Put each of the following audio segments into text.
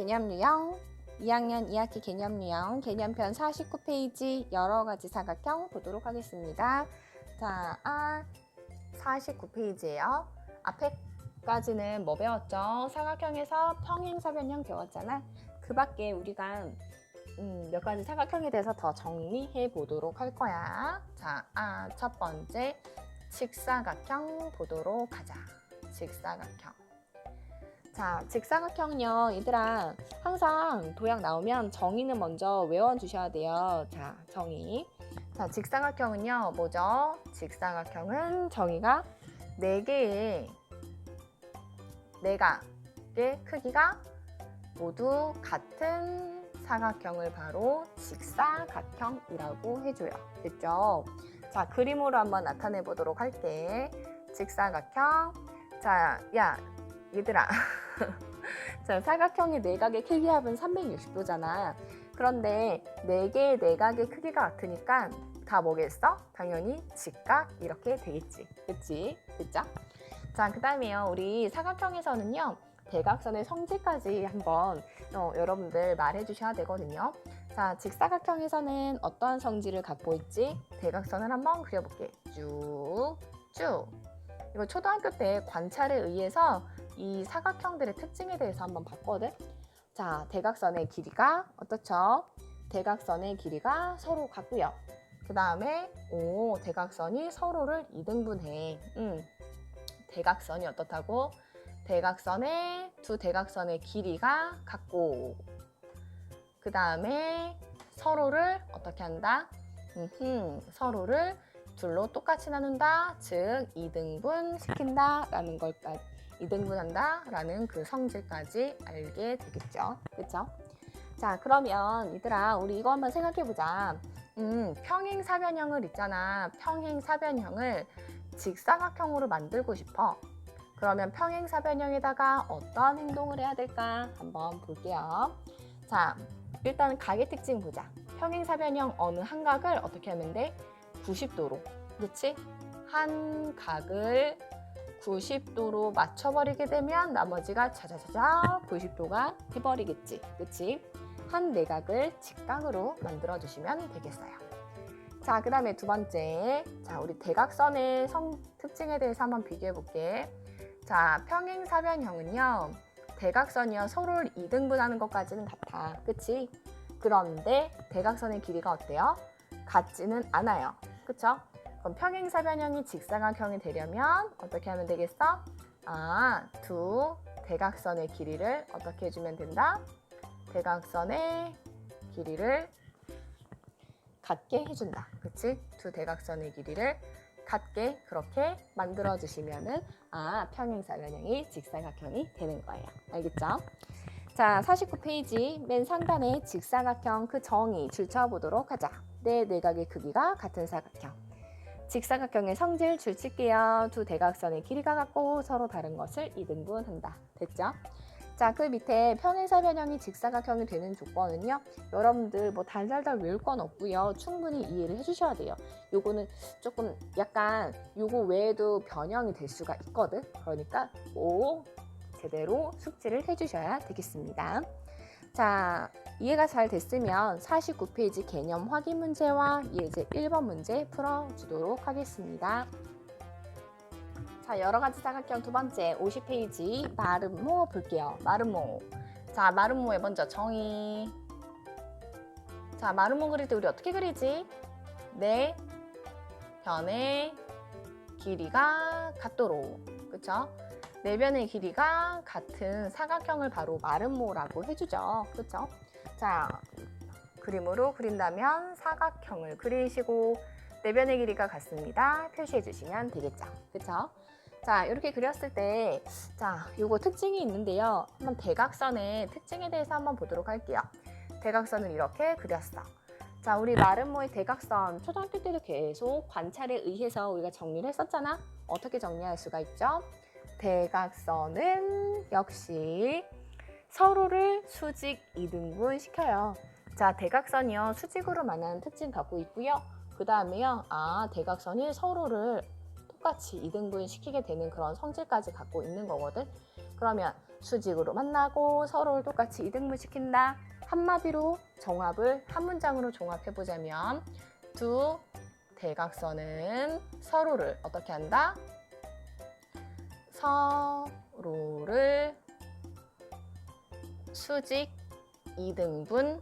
개념 유형 2학년 2학기 개념 유형 개념편 49페이지 여러 가지 사각형 보도록 하겠습니다. 자, 49페이지예요. 앞에까지는 뭐 배웠죠? 사각형에서 평행사변형 배웠잖아. 그 밖에 우리가 몇 가지 사각형에 대해서 더 정리해 보도록 할 거야. 자, 첫 번째 직사각형 보도록 하자. 직사각형. 자, 직사각형은요, 얘들아, 항상 도형 나오면 정의는 먼저 외워주셔야 돼요. 자, 정의. 자, 직사각형은요, 뭐죠? 직사각형은 정의가 4개의 크기가 모두 같은 사각형을 바로 직사각형이라고 해줘요. 됐죠? 자, 그림으로 한번 나타내 보도록 할게. 직사각형. 자, 얘들아. 자, 사각형의 내각의 크기 합은 360도잖아. 그런데 4개의 내각의 크기가 같으니까 다 뭐겠어? 당연히 직각 이렇게 되겠지. 그치? 됐죠? 자, 그 다음에요. 우리 사각형에서는요. 대각선의 성질까지 한번 여러분들 말해 주셔야 되거든요. 자, 직사각형에서는 어떠한 성질을 갖고 있지? 대각선을 한번 그려볼게. 쭉. 이거 초등학교 때 관찰에 의해서 이 사각형들의 특징에 대해서 한번 봤거든. 자, 대각선의 길이가 어떻죠? 대각선의 길이가 서로 같고요. 그 다음에 대각선이 서로를 2등분해. 대각선이 어떻다고? 대각선의 두 대각선의 길이가 같고, 그 다음에 서로를 어떻게 한다? 서로를 둘로 똑같이 나눈다. 즉 2등분 시킨다 라는 걸까지, 2등분한다 라는 그 성질까지 알게 되겠죠. 그렇죠? 자, 그러면 얘들아, 우리 이거 한번 생각해 보자. 평행사변형을 있잖아. 평행사변형을 직사각형으로 만들고 싶어. 그러면 평행사변형에다가 어떤 행동을 해야 될까 한번 볼게요. 자, 일단 각의 특징 보자. 평행사변형 어느 한 각을 어떻게 하면 돼? 90도로. 그렇지? 한 각을 90도로 맞춰버리게 되면 나머지가 자자자자 90도가 해버리겠지. 그렇지? 한 내각을 직각으로 만들어주시면 되겠어요. 자, 그 다음에 두 번째. 자, 우리 대각선의 특징에 대해서 한번 비교해 볼게. 자, 평행사변형은요. 대각선이요. 서로를 2등분하는 것까지는 같아. 그치? 그런데 대각선의 길이가 어때요? 같지는 않아요. 그쵸? 그럼 평행사변형이 직사각형이 되려면 어떻게 하면 되겠어? 두 대각선의 길이를 어떻게 해주면 된다? 대각선의 길이를 같게 해준다. 그치? 두 대각선의 길이를 같게 그렇게 만들어주시면은 평행사변형이 직사각형이 되는 거예요. 알겠죠? 자, 49페이지 맨 상단에 직사각형 그 정의 줄쳐보도록 하자. 네 내각의 크기가 같은 사각형. 직사각형의 성질 줄칠게요. 두 대각선의 길이가 같고 서로 다른 것을 2등분한다. 됐죠? 자, 그 밑에 평행사변형이 직사각형이 되는 조건은요. 여러분들 뭐 달달달 외울 건 없고요. 충분히 이해를 해주셔야 돼요. 요거는 조금 약간 요거 외에도 변형이 될 수가 있거든. 그러니까 꼭 제대로 숙지를 해주셔야 되겠습니다. 자, 이해가 잘 됐으면 49페이지 개념 확인 문제와 예제 1번 문제 풀어주도록 하겠습니다. 자, 여러 가지 사각형 두 번째 50페이지 마름모 볼게요. 마름모. 자, 마름모의 먼저 정의. 자, 마름모 그릴 때 우리 어떻게 그리지? 네 변의 길이가 같도록. 그쵸? 네 변의 길이가 같은 사각형을 바로 마름모라고 해주죠. 그쵸? 자, 그림으로 그린다면 사각형을 그리시고 네 변의 길이가 같습니다. 표시해 주시면 되겠죠. 그쵸? 자, 이렇게 그렸을 때, 자, 요거 특징이 있는데요. 한번 대각선의 특징에 대해서 한번 보도록 할게요. 대각선을 이렇게 그렸어. 자, 우리 마름모의 대각선, 초등학교 때도 계속 관찰에 의해서 우리가 정리를 했었잖아. 어떻게 정리할 수가 있죠? 대각선은 역시 서로를 수직 2등분 시켜요. 자, 대각선이요. 수직으로 만나는 특징 갖고 있고요. 그 다음에요. 대각선이 서로를 똑같이 2등분 시키게 되는 그런 성질까지 갖고 있는 거거든. 그러면 수직으로 만나고 서로를 똑같이 2등분 시킨다. 한마디로 정합을 한 문장으로 종합해보자면 두 대각선은 서로를 어떻게 한다? 서로를 수직 2등분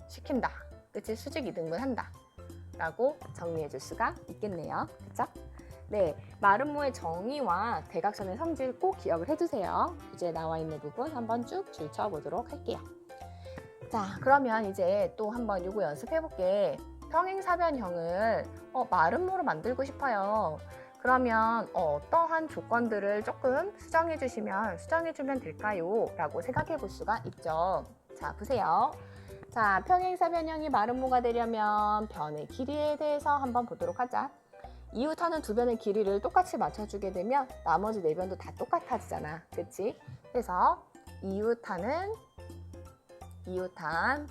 시킨다. 그치? 수직 2등분 한다. 라고 정리해 줄 수가 있겠네요. 그쵸? 네, 마름모의 정의와 대각선의 성질 꼭 기억을 해두세요. 이제 나와 있는 부분 한번 쭉 줄쳐 보도록 할게요. 자, 그러면 이제 또 한번 요거 연습해 볼게. 평행사변형을 마름모로 만들고 싶어요. 그러면 어떠한 조건들을 조금 수정해 주면 될까요? 라고 생각해 볼 수가 있죠. 자, 보세요. 자, 평행사변형이 마름모가 되려면 변의 길이에 대해서 한번 보도록 하자. 이웃하는 두 변의 길이를 똑같이 맞춰주게 되면 나머지 네 변도 다 똑같아지잖아. 그치? 그래서 이웃한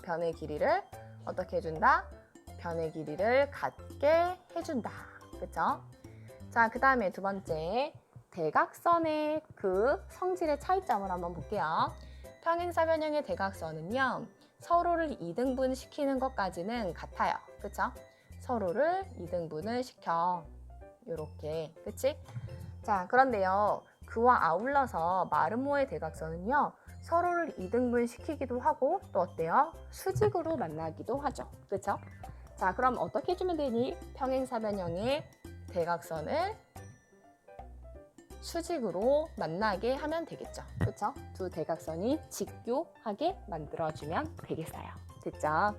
변의 길이를 어떻게 해준다? 변의 길이를 같게 해준다. 그쵸? 자, 그 다음에 두 번째, 대각선의 그 성질의 차이점을 한번 볼게요. 평행사변형의 대각선은요, 서로를 2등분 시키는 것까지는 같아요. 그쵸? 서로를 2등분을 시켜. 요렇게. 그치? 자, 그런데요, 그와 아울러서 마름모의 대각선은요, 서로를 2등분 시키기도 하고 또 어때요? 수직으로 만나기도 하죠. 그쵸? 자, 그럼 어떻게 해주면 되니? 평행사변형의 대각선을 수직으로 만나게 하면 되겠죠. 그쵸? 두 대각선이 직교하게 만들어주면 되겠어요. 됐죠?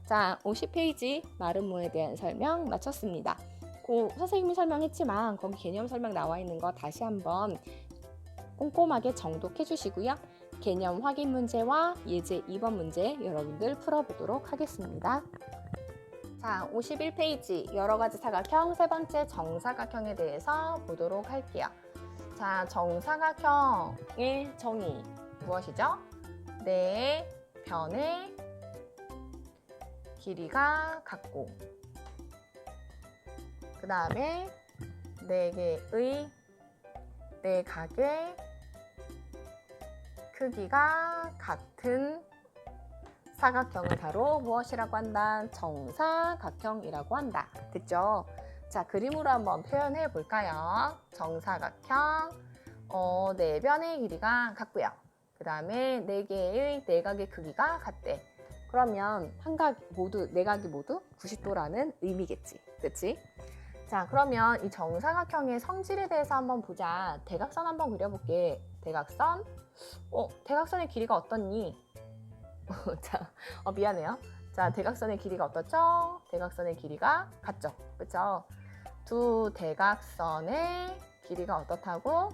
자, 50페이지 마름모에 대한 설명 마쳤습니다. 선생님이 설명했지만 거기 개념 설명 나와 있는 거 다시 한번 꼼꼼하게 정독해 주시고요. 개념 확인 문제와 예제 2번 문제 여러분들 풀어보도록 하겠습니다. 자, 51페이지 여러 가지 사각형 세 번째 정사각형에 대해서 보도록 할게요. 자, 정사각형의 정의 무엇이죠? 네 변의 길이가 같고 그 다음에 네 개의 내각의 크기가 같은 사각형을 바로 무엇이라고 한다? 정사각형이라고 한다. 됐죠? 자, 그림으로 한번 표현해 볼까요? 정사각형, 네 변의 길이가 같고요. 그 다음에 네 개의 내각의 크기가 같대. 그러면 네 각이 모두 90도라는 의미겠지. 그치? 자, 그러면 이 정사각형의 성질에 대해서 한번 보자. 대각선 한번 그려볼게. 대각선. 대각선의 길이가 어떻니? 자, 미안해요. 자, 대각선의 길이가 어떻죠? 대각선의 길이가 같죠? 그쵸? 두 대각선의 길이가 어떻다고?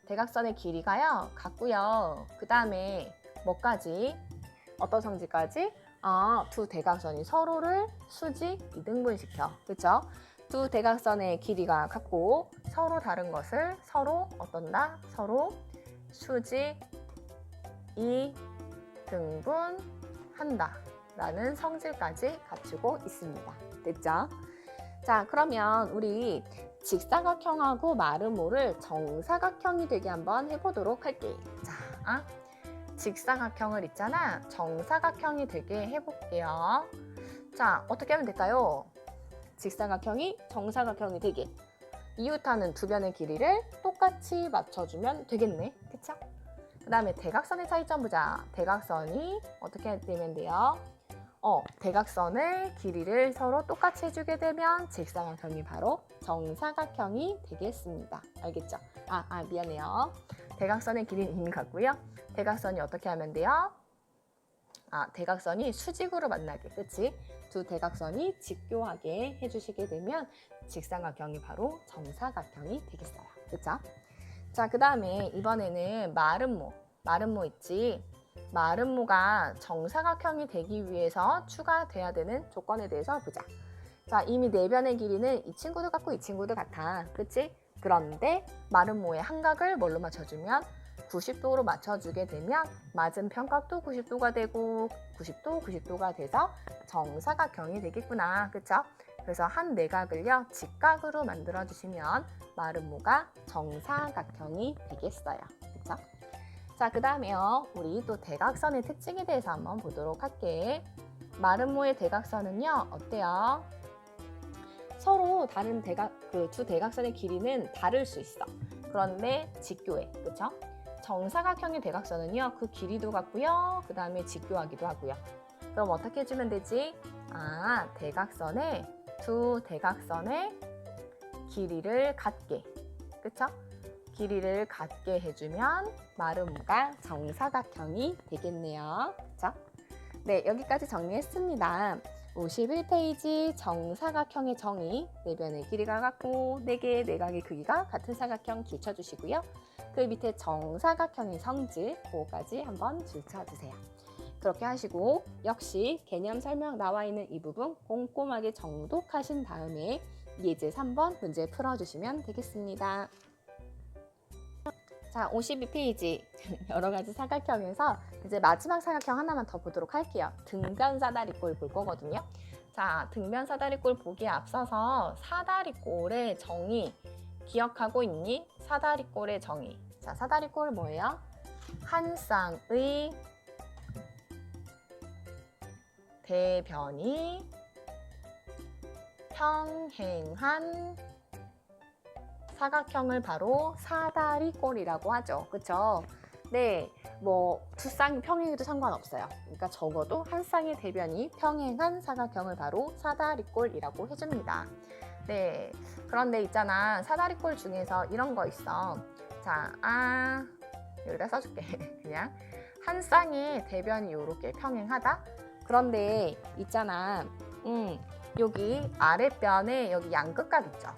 대각선의 길이가요, 같고요. 그 다음에 뭐까지? 어떤 성질까지? 두 대각선이 서로를 수직 2등분 시켜. 그쵸? 두 대각선의 길이가 같고 서로 다른 것을 서로 어떤다? 서로 수직 2등분 한다 라는 성질까지 갖추고 있습니다. 됐죠? 자, 그러면 우리 직사각형하고 마름모를 정사각형이 되게 한번 해보도록 할게요. 자, 직사각형을 있잖아. 정사각형이 되게 해볼게요. 자, 어떻게 하면 될까요? 직사각형이 정사각형이 되게 이웃하는 두 변의 길이를 똑같이 맞춰주면 되겠네. 그쵸? 그 다음에 대각선의 차이점 보자. 대각선이 어떻게 되면 돼요? 대각선의 길이를 서로 똑같이 해주게 되면 직사각형이 바로 정사각형이 되겠습니다. 알겠죠? 미안해요. 대각선의 길이는 이미 같고요. 대각선이 어떻게 하면 돼요? 대각선이 수직으로 만나게, 그치? 두 대각선이 직교하게 해주시게 되면 직사각형이 바로 정사각형이 되겠어요. 그쵸? 자, 그 다음에 이번에는 마름모 있지? 마름모가 정사각형이 되기 위해서 추가돼야 되는 조건에 대해서 보자. 자, 이미 네 변의 길이는 이 친구도 같고 이 친구도 같아. 그치? 그런데 마름모의 한각을 뭘로 맞춰주면 90도로 맞춰주게 되면 맞은편 각도 90도가 되고 90도가 돼서 정사각형이 되겠구나. 그쵸? 그래서 한 내각을요 직각으로 만들어 주시면 마름모가 정사각형이 되겠어요. 그렇죠? 자, 그 다음에요. 우리 또 대각선의 특징에 대해서 한번 보도록 할게. 마름모의 대각선은요, 어때요? 서로 다른 두 대각선의 길이는 다를 수 있어. 그런데 직교해. 그쵸? 정사각형의 대각선은요, 그 길이도 같고요. 그 다음에 직교하기도 하고요. 그럼 어떻게 해주면 되지? 두 대각선의 길이를 같게. 그쵸? 길이를 같게 해주면 마름모가 정사각형이 되겠네요. 그쵸? 네, 여기까지 정리했습니다. 51페이지 정사각형의 정의, 내변의 길이가 같고 4개의 내각의 크기가 같은 사각형 줄쳐주시고요. 그 밑에 정사각형의 성질, 그거까지 한번 줄쳐주세요. 그렇게 하시고 역시 개념 설명 나와 있는 이 부분 꼼꼼하게 정독하신 다음에 예제 3번 문제 풀어주시면 되겠습니다. 자, 52페이지 여러 가지 사각형에서 이제 마지막 사각형 하나만 더 보도록 할게요. 등변 사다리꼴 볼 거거든요. 자, 등변 사다리꼴 보기에 앞서서 사다리꼴의 정의 기억하고 있니? 사다리꼴의 정의. 자, 사다리꼴 뭐예요? 한 쌍의 대변이 평행한 사각형을 바로 사다리꼴이라고 하죠. 그쵸? 네, 뭐 두 쌍이 평행해도 상관없어요. 그러니까 적어도 한 쌍의 대변이 평행한 사각형을 바로 사다리꼴이라고 해줍니다. 네, 그런데 있잖아. 사다리꼴 중에서 이런 거 있어. 자, 여기다 써줄게. 그냥 한 쌍의 대변이 이렇게 평행하다. 그런데 있잖아. 여기 아랫변에 여기 양끝각 있죠.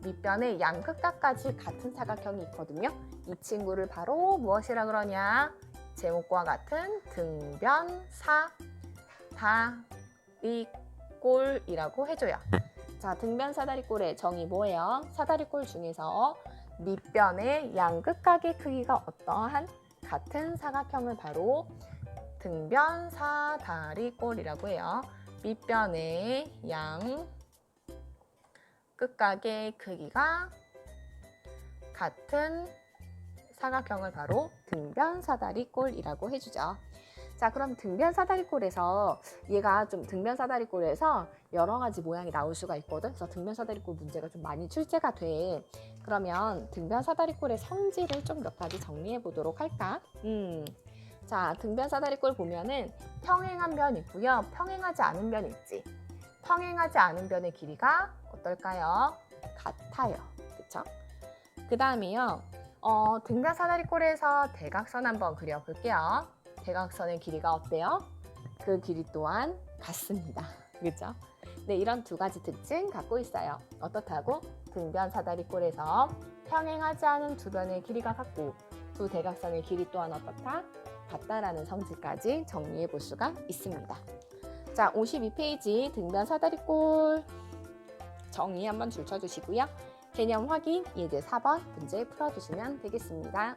밑변에 양끝각까지 같은 사각형이 있거든요. 이 친구를 바로 무엇이라 그러냐? 제목과 같은 등변 사다리꼴이라고 해줘요. 자, 등변 사다리꼴의 정의 뭐예요? 사다리꼴 중에서 밑변의 양끝각의 크기가 어떠한 같은 사각형을 바로 등변 사다리꼴이라고 해요. 밑변의 양 끝각의 크기가 같은 사각형을 바로 등변 사다리꼴이라고 해주죠. 자, 그럼 등변 사다리꼴에서 얘가 좀 등변 사다리꼴에서 여러 가지 모양이 나올 수가 있거든. 그래서 등변 사다리꼴 문제가 좀 많이 출제가 돼. 그러면 등변 사다리꼴의 성질을 좀 몇 가지 정리해 보도록 할까? 자, 등변 사다리꼴 보면은 평행한 변 있고요. 평행하지 않은 변 있지. 평행하지 않은 변의 길이가 어떨까요? 같아요. 그쵸? 그 다음에요. 등변 사다리꼴에서 대각선 한번 그려볼게요. 대각선의 길이가 어때요? 그 길이 또한 같습니다. 그렇죠? 네, 이런 두 가지 특징 갖고 있어요. 어떻다고? 등변 사다리꼴에서 평행하지 않은 두 변의 길이가 같고 두 대각선의 길이 또한 어떻다? 같다라는 성질까지 정리해 볼 수가 있습니다. 자, 52페이지 등변 사다리꼴 정의 한번 줄쳐주시고요. 개념 확인 예제 4번 문제 풀어주시면 되겠습니다.